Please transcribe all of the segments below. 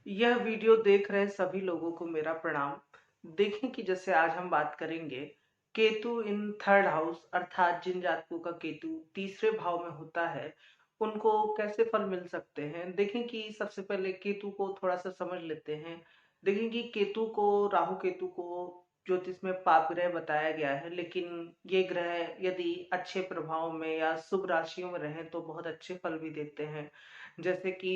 यह वीडियो देख रहे सभी लोगों को मेरा प्रणाम। देखें कि जैसे आज हम बात करेंगे केतु इन थर्ड हाउस, अर्थात जिन जातकों का केतु तीसरे भाव में होता है उनको कैसे फल मिल सकते हैं। देखें कि सबसे पहले केतु को थोड़ा सा समझ लेते हैं। देखें कि केतु को, राहु केतु को ज्योतिष में पाप ग्रह बताया गया है, लेकिन ये ग्रह यदि अच्छे प्रभाव में या शुभ राशियों में रहें तो बहुत अच्छे फल भी देते हैं। जैसे कि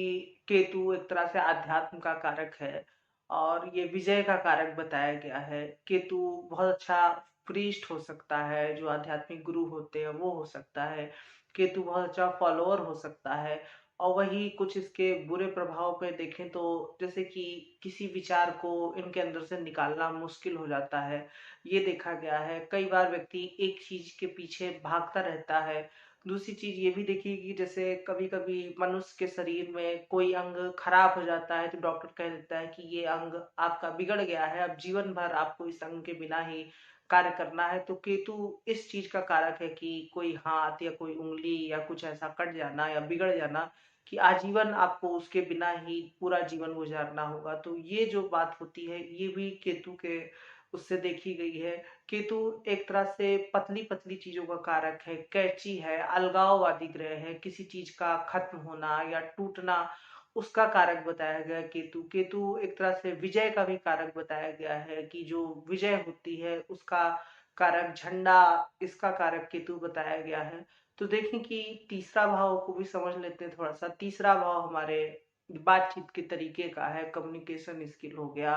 केतु एक तरह से आध्यात्म का कारक है और ये विजय का कारक बताया गया है। केतु बहुत अच्छा प्रीस्ट हो सकता है, जो आध्यात्मिक गुरु होते हैं वो हो सकता है। केतु बहुत अच्छा फॉलोअर हो सकता है। और वही कुछ इसके बुरे प्रभाव पे देखें तो जैसे कि किसी विचार को इनके अंदर से निकालना मुश्किल हो जाता है, ये देखा गया है। कई बार व्यक्ति एक चीज के पीछे भागता रहता है। दूसरी चीज ये भी देखिए कि जैसे कभी कभी मनुष्य के शरीर में कोई अंग खराब हो जाता है तो डॉक्टर कह देता है कि ये अंग आपका बिगड़ गया है, अब जीवन भर आपको इस अंग के बिना ही कार्य करना है। तो केतु इस चीज का कारक है कि कोई हाथ या कोई उंगली या कुछ ऐसा कट जाना या बिगड़ जाना कि आजीवन आपको उसके बिना ही पूरा जीवन गुजारना होगा। तो ये जो बात होती है ये भी केतु के उससे देखी गई है। केतु एक तरह से पतली पतली चीजों का कारक है, कैची है, अलगाववादी ग्रह है, किसी चीज का खत्म होना या टूटना उसका कारक बताया गया है। केतु केतु एक तरह से विजय का भी कारक बताया गया है कि जो विजय होती है उसका कारक झंडा, इसका कारक केतु बताया गया है। तो देखें कि तीसरा भाव को भी समझ लेते हैं थोड़ा सा। तीसरा भाव हमारे बातचीत के तरीके का है, कम्युनिकेशन स्किल हो गया,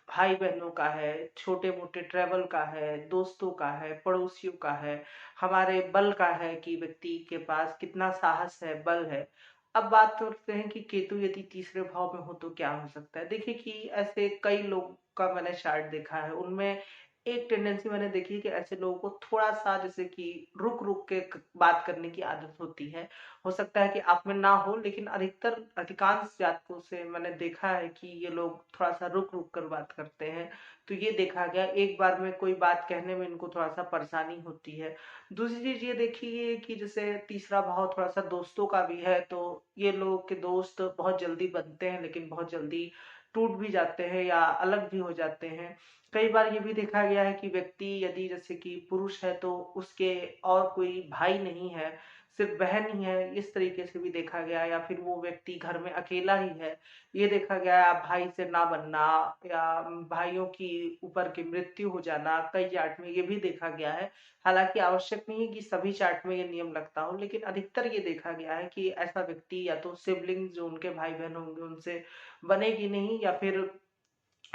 भाई बहनों का है, छोटे मोटे ट्रेवल का है, दोस्तों का है, पड़ोसियों का है, हमारे बल का है कि व्यक्ति के पास कितना साहस है, बल है। अब बात करते हैं कि केतु यदि तीसरे भाव में हो तो क्या हो सकता है। देखिए कि ऐसे कई लोग का मैंने चार्ट देखा है, उनमें एक टेंडेंसी मैंने देखी है कि ऐसे लोगों को थोड़ा सा जैसे कि रुक रुक के बात करने की आदत होती है। हो सकता है कि आप में ना हो, लेकिन अधिकतर अधिकांश जातकों से मैंने देखा है कि ये लोग थोड़ा सा रुक रुक कर बात करते हैं। तो ये देखा गया, एक बार में कोई बात कहने में इनको थोड़ा सा परेशानी होती है। दूसरी चीज ये देखी है कि जैसे तीसरा भाव थोड़ा सा दोस्तों का भी है, तो ये लोग के दोस्त बहुत जल्दी बनते हैं लेकिन बहुत जल्दी टूट भी जाते हैं या अलग भी हो जाते हैं। कई बार ये भी देखा गया है कि व्यक्ति यदि जैसे कि पुरुष है तो उसके और कोई भाई नहीं है, सिर्फ बहन ही है, इस तरीके से भी देखा गया है। या फिर वो व्यक्ति घर में अकेला ही है, ये देखा गया है। भाई से ना बनना या भाइयों की ऊपर की मृत्यु हो जाना कई चार्ट में ये भी देखा गया है। हालांकि आवश्यक नहीं है कि सभी चार्ट में ये नियम लगता हो, लेकिन अधिकतर ये देखा गया है कि ऐसा व्यक्ति या तो सिबलिंग जो उनके भाई बहन होंगे उनसे बनेगी नहीं, या फिर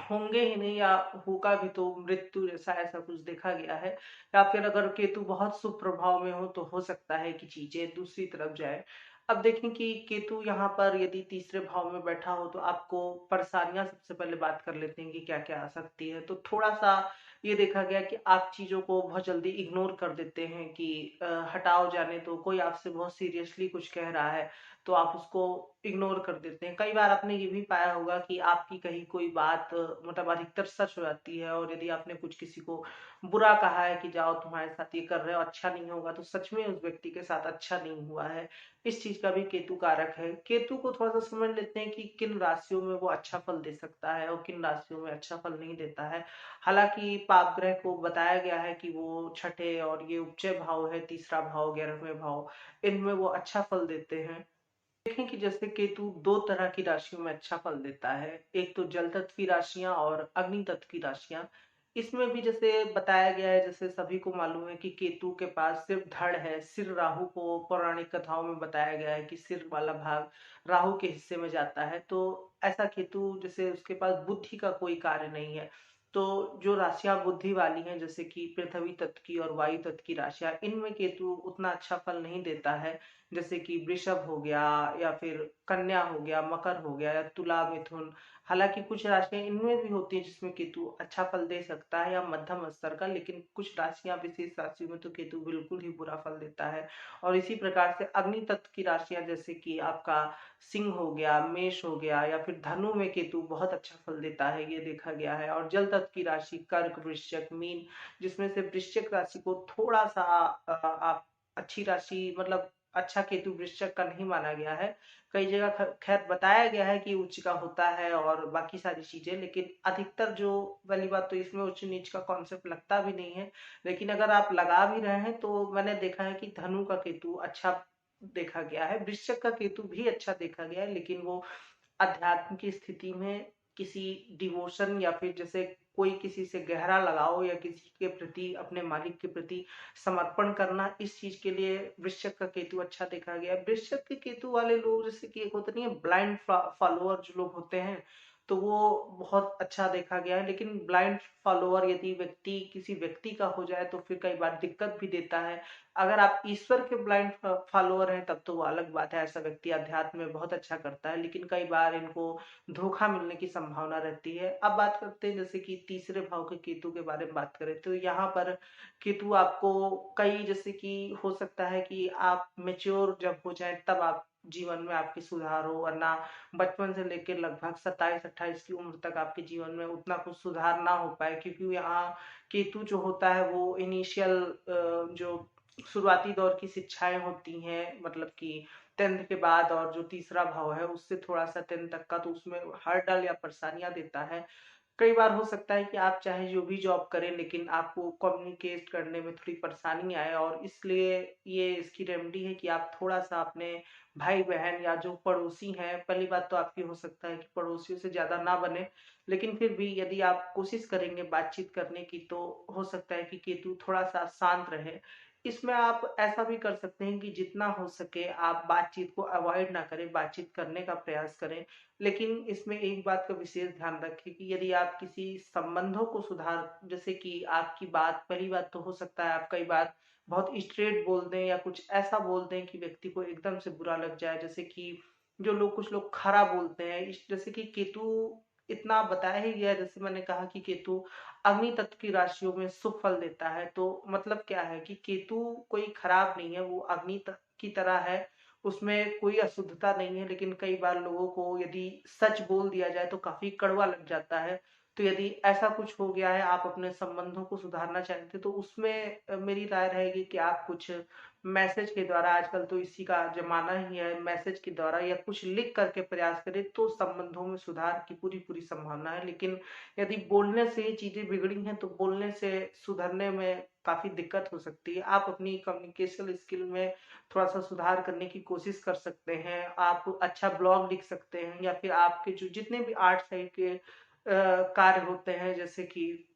होंगे ही नहीं, या होगा भी तो मृत्यु जैसा ऐसा कुछ देखा गया है। या फिर अगर केतु बहुत शुभ प्रभाव में हो तो हो सकता है कि चीजें दूसरी तरफ जाए। अब देखें कि केतु यहाँ पर यदि तीसरे भाव में बैठा हो तो आपको परेशानियां, सबसे पहले बात कर लेते हैं कि क्या क्या आ सकती है। तो थोड़ा सा ये देखा गया कि आप चीजों को बहुत जल्दी इग्नोर कर देते हैं कि हटाओ जाने दो। कोई आपसे बहुत सीरियसली कुछ कह रहा है तो आप उसको इग्नोर कर देते हैं। कई बार आपने ये भी पाया होगा कि आपकी कही कोई बात मतलब अधिकतर सच हो जाती है, और यदि आपने कुछ किसी को बुरा कहा है कि जाओ तुम्हारे साथ ये कर रहे हो अच्छा नहीं होगा, तो सच में उस व्यक्ति के साथ अच्छा नहीं हुआ है। इस चीज का भी केतु कारक है। केतु को थोड़ा सा समझ लेते हैं कि किन राशियों में वो अच्छा फल दे सकता है और किन राशियों में अच्छा फल नहीं देता है। हालांकि पाप ग्रह को बताया गया है कि वो छठे और ये उपचय भाव है, तीसरा भाव, 11वें भाव, इनमें वो अच्छा फल देते हैं। देखें कि जैसे केतु दो तरह की राशियों में अच्छा फल देता है, एक तो जल तत्व की राशियां और अग्नि तत्व की राशियां। इसमें भी जैसे बताया गया है, जैसे सभी को मालूम है कि केतु के पास सिर्फ धड़ है, सिर राहु को पौराणिक कथाओं में बताया गया है कि सिर वाला भाग राहु के हिस्से में जाता है। तो ऐसा केतु जैसे उसके पास बुद्धि का कोई कार्य नहीं है। तो जो राशियां बुद्धि वाली हैं जैसे कि पृथ्वी तत्व की और वायु तत्व की राशियां, इनमें केतु उतना अच्छा फल नहीं देता है। जैसे कि वृषभ हो गया या फिर कन्या हो गया, मकर हो गया या तुला, मिथुन। हालांकि कुछ राशियां इनमें भी होती हैं जिसमें केतु अच्छा फल दे सकता है या मध्यम स्तर का, लेकिन कुछ राशियां, विशेष राशियों में तो केतु बिल्कुल ही बुरा फल देता है। और इसी प्रकार से अग्नि तत्व की राशियां जैसे कि आपका सिंह हो गया, मेष हो गया या फिर धनु में केतु बहुत अच्छा फल देता है, ये देखा गया है। और जल तत्व की राशि कर्क, वृश्चिक, मीन, जिसमें से वृश्चिक राशि को थोड़ा सा आप अच्छी राशि मतलब अच्छा केतु वृश्चिक का नहीं माना गया है। कई जगह खैर बताया गया है कि उच्च का होता है और बाकी सारी चीजें, लेकिन अधिकतर जो पहली बात तो इसमें उच्च नीच का कॉन्सेप्ट लगता भी नहीं है। लेकिन अगर आप लगा भी रहे हैं तो मैंने देखा है कि धनु का केतु अच्छा देखा गया है, वृश्चिक का केतु भी अच्छा देखा गया है, लेकिन वो अध्यात्म की स्थिति में किसी डिवोशन या फिर जैसे कोई किसी से गहरा लगाव या किसी के प्रति अपने मालिक के प्रति समर्पण करना, इस चीज के लिए वृश्चिक का केतु अच्छा देखा गया है। वृश्चिक के केतु वाले लोग जैसे कि एक होता नहीं है ब्लाइंड फॉलोअर जो लोग होते हैं, तो वो बहुत अच्छा देखा गया है। लेकिन ब्लाइंड फॉलोअर यदि व्यक्ति किसी व्यक्ति का हो जाए तो फिर कई बार दिक्कत भी देता है। अगर आप ईश्वर के ब्लाइंड फॉलोअर हैं तब तो वो अलग बात है, ऐसा व्यक्ति अध्यात्म में बहुत अच्छा करता है, लेकिन कई बार इनको धोखा मिलने की संभावना रहती है। अब बात करते हैं जैसे कि तीसरे भाव के केतु के बारे में बात करें तो यहाँ पर केतु आपको कई जैसे कि हो सकता है कि आप मेच्योर जब हो जाए तब आप जीवन में आपकी सुधार हो, वरना बचपन से लेकर लगभग 27-28 की उम्र तक आपके जीवन में उतना कुछ सुधार ना हो पाए, क्योंकि यहाँ केतु जो होता है वो इनिशियल जो शुरुआती दौर की शिक्षाएं होती हैं, मतलब कि 10th के बाद, और जो तीसरा भाव है उससे थोड़ा सा 10th तक का, तो उसमें हर्डल या परेशानियां देता है। कई बार हो सकता है कि आप चाहे जो भी जॉब करें लेकिन आपको कम्युनिकेट करने में थोड़ी परेशानी आए, और इसलिए ये इसकी रेमेडी है कि आप थोड़ा सा अपने भाई बहन या जो पड़ोसी हैं, पहली बात तो आपकी हो सकता है कि पड़ोसियों से ज्यादा ना बने, लेकिन फिर भी यदि आप कोशिश करेंगे बातचीत करने की तो हो सकता है कि केतु थोड़ा सा शांत रहे। इसमें आप ऐसा भी कर सकते हैं कि जितना हो सके आप बातचीत को अवॉइड ना करें, बातचीत करने का प्रयास करें। लेकिन इसमें एक बात का विशेष ध्यान रखें कि यदि आप किसी संबंधों को सुधार, जैसे कि आपकी बात, पहली बात तो हो सकता है आप कई बार बहुत स्ट्रेट बोल दें या कुछ ऐसा बोल दें कि व्यक्ति को एकदम से बुरा लग जाए, जैसे कि जो लोग कुछ लोग खरा बोलते हैं, जैसे कि केतु इतना बताया ही गया है, जैसे मैंने कहा कि केतु अग्नि तत्व की राशियों में शुभ फल देता है, तो मतलब क्या है कि केतु कोई खराब नहीं है, वो अग्नि तत्व की तरह है, उसमें कोई अशुद्धता नहीं है। लेकिन कई बार लोगों को यदि सच बोल दिया जाए तो काफी कड़वा लग जाता है। तो यदि ऐसा कुछ हो गया है, आप अपने संबंधों को सुधारना चाहते हैं, तो उसमें मेरी राय रहेगी कि आप कुछ मैसेज के द्वारा, आजकल तो इसी का जमाना ही है, मैसेज के द्वारा या कुछ लिख करके प्रयास करें तो संबंधों में सुधार की पूरी पूरी संभावना है। लेकिन यदि बोलने से ही चीजें बिगड़ी हैं तो बोलने से सुधरने में काफी दिक्कत हो सकती है। आप अपनी कम्युनिकेशन स्किल में थोड़ा सा सुधार करने की कोशिश कर सकते हैं, आप अच्छा ब्लॉग लिख सकते हैं, या फिर आपके जो जितने भी आर्ट साइड के कार्य होते हैं, जैसे कि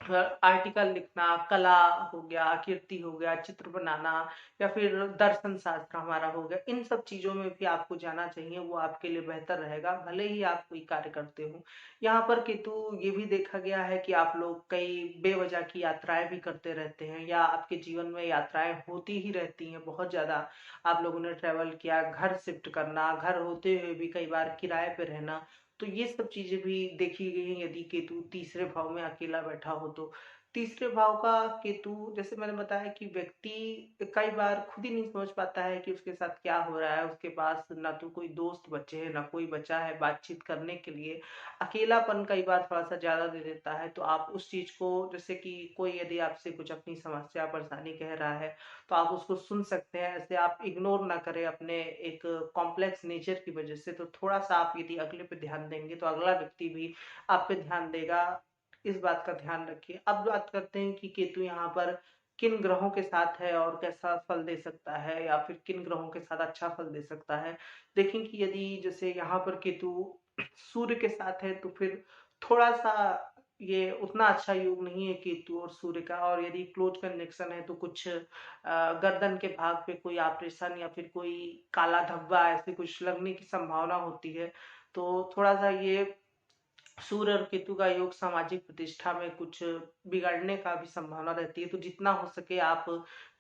आर्टिकल लिखना, कला हो गया, कीर्ति हो गया, चित्र बनाना, या फिर दर्शन शास्त्र हमारा हो गया, इन सब चीजों में भी आपको जाना चाहिए, वो आपके लिए बेहतर रहेगा भले ही आप कोई कार्य करते हो। यहाँ पर केतु ये भी देखा गया है कि आप लोग कई बेवजह की यात्राएं भी करते रहते हैं, या आपके जीवन में यात्राएं होती ही रहती हैं बहुत ज्यादा। आप लोगों ने ट्रेवल किया, घर शिफ्ट करना, घर होते हुए भी कई बार किराए पे रहना, तो ये सब चीजें भी देखी गई हैं यदि केतु तीसरे भाव में अकेला बैठा हो तो। तीसरे भाव का केतु, जैसे मैंने बताया कि व्यक्ति कई बार खुद ही नहीं समझ पाता है कि उसके साथ क्या हो रहा है, उसके पास ना तो कोई दोस्त बचे हैं ना कोई बचा है बातचीत करने के लिए, अकेलापन कई बार थोड़ा सा ज्यादा दे देता है। तो आप उस चीज को, जैसे कि कोई यदि आपसे कुछ अपनी समस्या परेशानी कह रहा है तो आप उसको सुन सकते हैं, ऐसे आप इग्नोर ना करें अपने एक कॉम्प्लेक्स नेचर की वजह से। तो थोड़ा सा आप यदि अगले पे ध्यान देंगे तो अगला व्यक्ति भी आप पे ध्यान देगा, इस बात का ध्यान रखिए। अब बात करते हैं कि केतु यहाँ पर किन ग्रहों के साथ है और कैसा फल दे सकता है, या फिर किन ग्रहों के साथ अच्छा फल दे सकता है। देखें कि यदि जैसे यहाँ पर केतु सूर्य के साथ है तो फिर थोड़ा सा ये उतना अच्छा योग नहीं है केतु और सूर्य का, और यदि क्लोज कनेक्शन है तो कुछ गर्दन के भाग पे कोई ऑपरेशन या फिर कोई काला धब्बा ऐसे कुछ लगने की संभावना होती है। तो थोड़ा सा ये सूर्य और केतु का योग सामाजिक प्रतिष्ठा में कुछ बिगड़ने का भी संभावना रहती है। तो जितना हो सके आप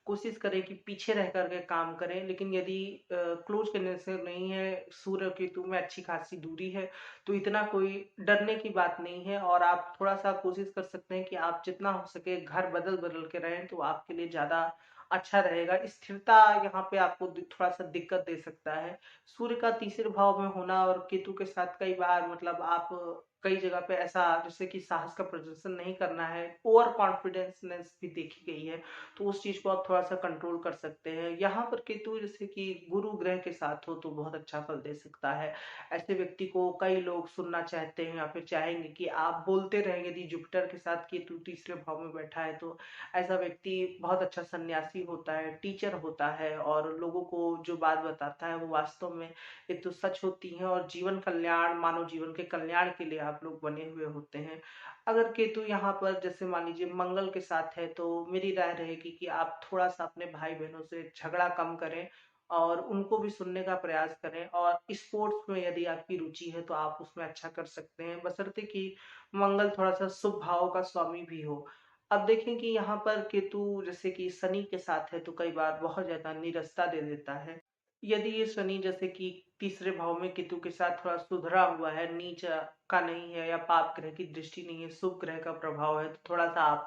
कोशिश करें कि पीछे रह करके काम करें। लेकिन यदि क्लोज करने से नहीं है, सूर्य और केतु में अच्छी खासी दूरी है, तो इतना कोई डरने की बात नहीं है। और आप थोड़ा सा कोशिश कर सकते हैं कि आप जितना हो सके घर बदल बदल के रहें तो आपके लिए ज्यादा अच्छा रहेगा। स्थिरता यहाँ पे आपको थोड़ा सा दिक्कत दे सकता है। सूर्य का तीसरे भाव में होना और केतु के साथ कई बार मतलब आप कई जगह पे ऐसा जैसे कि साहस का प्रदर्शन नहीं करना है, ओवर कॉन्फिडेंसनेस भी देखी गई है, तो उस चीज को आप थोड़ा सा कंट्रोल कर सकते हैं। यहाँ पर केतु जैसे कि गुरु ग्रह के साथ हो तो बहुत अच्छा फल दे सकता है। ऐसे व्यक्ति को कई लोग सुनना चाहते हैं या फिर चाहेंगे कि आप बोलते रहेंगे। यदि जुपिटर के साथ केतु तीसरे भाव में बैठा है तो ऐसा व्यक्ति बहुत अच्छा सन्यासी होता है, टीचर होता है और लोगों को जो बात बताता है वो वास्तव में एक तो सच होती है और जीवन कल्याण, मानव जीवन के कल्याण के लिए आप लोग बने हुए होते हैं। अगर केतु यहाँ पर जैसे मान लीजिए मंगल के साथ है तो मेरी राय रहेगी कि आप थोड़ा सा अपने भाई बहनों से झगड़ा कम करें और उनको भी सुनने का प्रयास करें। और स्पोर्ट्स में यदि आपकी रुचि है तो आप उसमें अच्छा कर सकते हैं, बशर्ते कि मंगल थोड़ा सा शुभ भाव का स्वामी भी हो। अब देखें कि यहाँ पर केतु जैसे कि शनि के साथ है तो कई बार बहुत ज्यादा नीरसता दे देता है। यदि ये शनि जैसे कि तीसरे भाव में केतु के साथ थोड़ा सुधरा हुआ है, नीच का नहीं है या पाप ग्रह की दृष्टि नहीं है, शुभ ग्रह का प्रभाव है, तो थोड़ा सा आप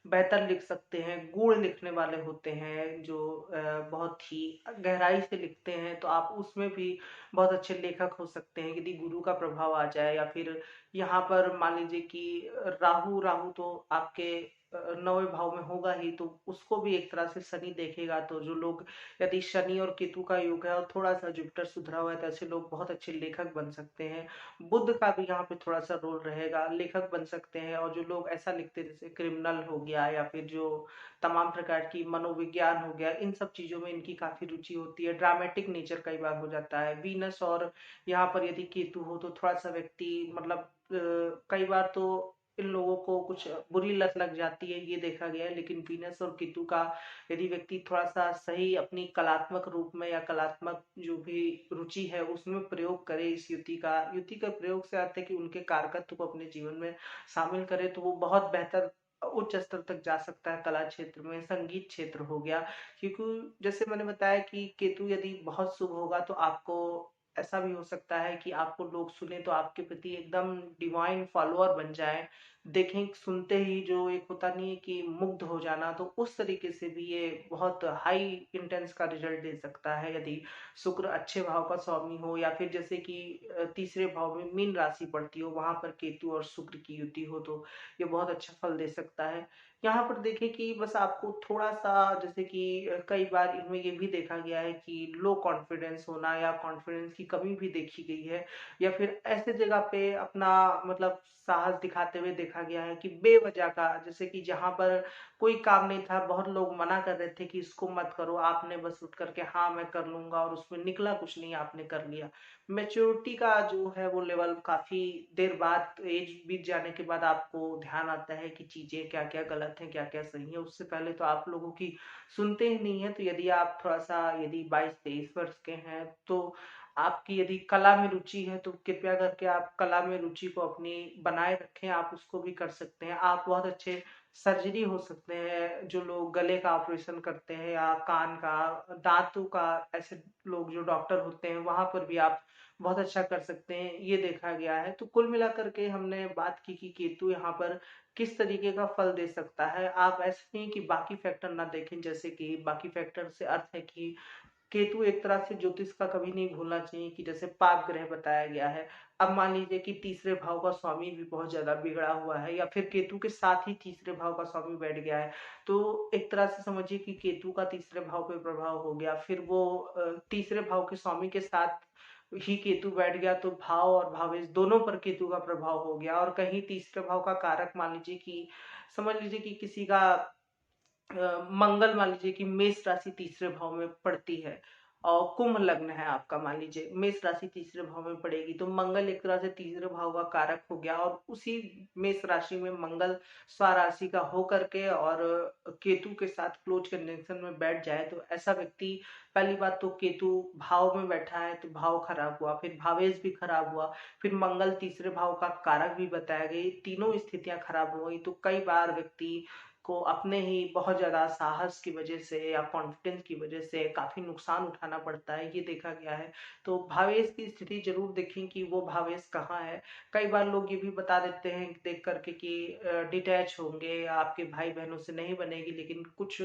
बेहतर लिख सकते हैं। गूढ़ लिखने वाले होते हैं जो बहुत ही गहराई से लिखते हैं, तो आप उसमें भी बहुत अच्छे लेखक हो सकते हैं यदि गुरु का प्रभाव आ जाए। या फिर यहाँ पर मान लीजिए कि राहु राहु तो आपके नौवें भाव में होगा ही, तो उसको भी एक तरह से शनि देखेगा। तो जो लोग, यदि शनि और केतु का योग है और थोड़ा सा जुपिटर सुधरा हुआ है तो ऐसे लोग बहुत अच्छे लेखक बन सकते हैं। बुध का भी यहाँ पे थोड़ा सा रोल रहेगा, लेखक बन सकते हैं। और जो लोग ऐसा लिखते हैं जैसे क्रिमिनल हो गया या फिर जो तमाम प्रकार की मनोविज्ञान हो गया, इन सब चीजों में इनकी काफी रुचि होती है। ड्रामेटिक नेचर कई बार हो जाता है। वीनस और यहाँ पर यदि केतु हो तो थोड़ा सा व्यक्ति मतलब कई बार तो इन लोगों को कुछ बुरी लत लग जाती है, ये देखा गया है। लेकिन वीनस और केतु का यदि व्यक्ति थोड़ा सा सही अपनी कलात्मक रूप में या कलात्मक जो भी रुचि है उसमें प्रयोग करे, इस युति का प्रयोग से अर्थ है कि उनके कारकत्व को अपने जीवन में शामिल करे, तो वो बहुत बेहतर उच्च स्तर तक जा सकता है। कला क्षेत्र में, संगीत क्षेत्र हो गया। क्योंकि जैसे मैंने बताया कि केतु यदि बहुत शुभ होगा तो आपको ऐसा भी हो सकता है कि आपको लोग सुने तो आपके प्रति एकदम डिवाइन फॉलोअर बन जाए। देखें सुनते ही जो एक होता नहीं है कि मुग्ध हो जाना, तो उस तरीके से भी ये बहुत हाई इंटेंस का रिजल्ट दे सकता है यदि शुक्र अच्छे भाव का स्वामी हो। या फिर जैसे कि तीसरे भाव में मीन राशि पड़ती हो, वहां पर केतु और शुक्र की युति हो तो ये बहुत अच्छा फल दे सकता है। यहाँ पर देखें कि बस आपको थोड़ा सा जैसे कि कई बार इनमें ये भी देखा गया है कि लो कॉन्फिडेंस होना या कॉन्फिडेंस की कमी भी देखी गई है। या फिर ऐसे जगह पे अपना मतलब साहस दिखाते हुए देखा गया है कि बेवजह का, जैसे कि जहां पर कोई काम नहीं था, बहुत लोग मना कर रहे थे कि इसको मत करो, आपने बस उठ करके हाँ मैं कर लूंगा और उसमें निकला कुछ नहीं, आपने कर लिया। मेच्योरिटी का जो है वो लेवल काफी देर बाद, एज बीत जाने के बाद आपको ध्यान आता है कि चीजें क्या क्या गलत है क्या क्या सही है। उससे पहले तो आप लोगों की सुनते ही नहीं है। तो यदि आप थोड़ा सा यदि 22-23 वर्ष के हैं तो आपकी यदि कला में रुचि है तो कृपया करके आप कला में रुचि को अपनी बनाए रखें, आप उसको भी कर सकते हैं। आप बहुत अच्छे सर्जरी हो सकते हैं, जो लोग गले का ऑपरेशन करते हैं या कान का, दांतों का, ऐसे लोग जो डॉक्टर होते हैं वहां पर भी आप बहुत अच्छा कर सकते हैं, ये देखा गया है। तो कुल मिलाकर के हमने बात की कि केतु यहाँ पर किस तरीके का फल दे सकता है। आप ऐसे नहीं कि बाकी फैक्टर ना देखें, जैसे कि बाकी फैक्टर से अर्थ है कि केतु एक तरह से ज्योतिष का कभी नहीं भूलना चाहिए कि जैसे पाप ग्रह बताया गया है। अब मान लीजिए कि तीसरे भाव का स्वामी भी बहुत ज्यादा बिगड़ा हुआ है या फिर केतु के साथ ही तीसरे भाव का स्वामी बैठ गया है, तो एक तरह से समझिए कि केतु का तीसरे भाव पे प्रभाव हो गया। फिर वो तीसरे भाव के स्वामी के साथ ही केतु बैठ गया तो भाव और भावेश दोनों पर केतु का प्रभाव हो गया। और कहीं तीसरे भाव का कारक मान लीजिए कि, समझ लीजिए कि किसी का मंगल मान लीजिए कि मेष राशि तीसरे भाव में पड़ती है और कुंभ लग्न है आपका, मान लीजिए मेष राशि तीसरे भाव में पड़ेगी तो मंगल एक तरह से तीसरे भाव का कारक हो गया। और उसी मेष राशि में मंगल स्वराशि का होकर के और केतु के साथ क्लोज कंजंक्शन में बैठ जाए तो ऐसा व्यक्ति, पहली बात तो केतु भाव में बैठा है तो भाव खराब हुआ, फिर भावेश भी खराब हुआ, फिर मंगल तीसरे भाव का कारक भी बताया गया, तीनों स्थितियां खराब हो गई तो कई बार व्यक्ति को अपने ही बहुत ज्यादा साहस की वजह से या कॉन्फिडेंस की वजह से काफी नुकसान उठाना पड़ता है, ये देखा गया है। तो भावेश की स्थिति जरूर देखें कि वो भावेश कहाँ है। कई बार लोग ये भी बता देते हैं देख करके कि डिटैच होंगे या आपके भाई बहनों से नहीं बनेगी, लेकिन कुछ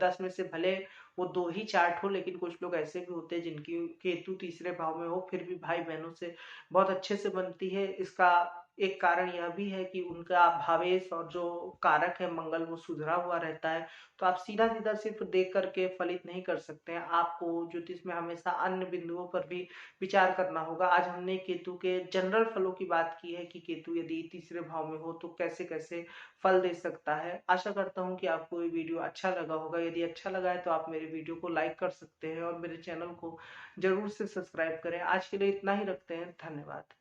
10 में से भले वो 2 ही चार्ट हो, लेकिन कुछ लोग ऐसे भी होते हैं जिनकी केतु तीसरे भाव में हो फिर भी भाई बहनों से बहुत अच्छे से बनती है। इसका एक कारण यह भी है कि उनका भावेश और जो कारक है मंगल वो सुधरा हुआ रहता है। तो आप सीधा सीधा सिर्फ देख करके फलित नहीं कर सकते हैं, आपको ज्योतिष में हमेशा अन्य बिंदुओं पर भी विचार करना होगा। आज हमने केतु के जनरल फलों की बात की है कि केतु यदि तीसरे भाव में हो तो कैसे कैसे फल दे सकता है। आशा करता हूँ कि आपको ये वीडियो अच्छा लगा होगा। यदि अच्छा लगा है तो आप मेरे वीडियो को लाइक कर सकते हैं और मेरे चैनल को जरूर से सब्सक्राइब करें। आज के लिए इतना ही रखते हैं। धन्यवाद।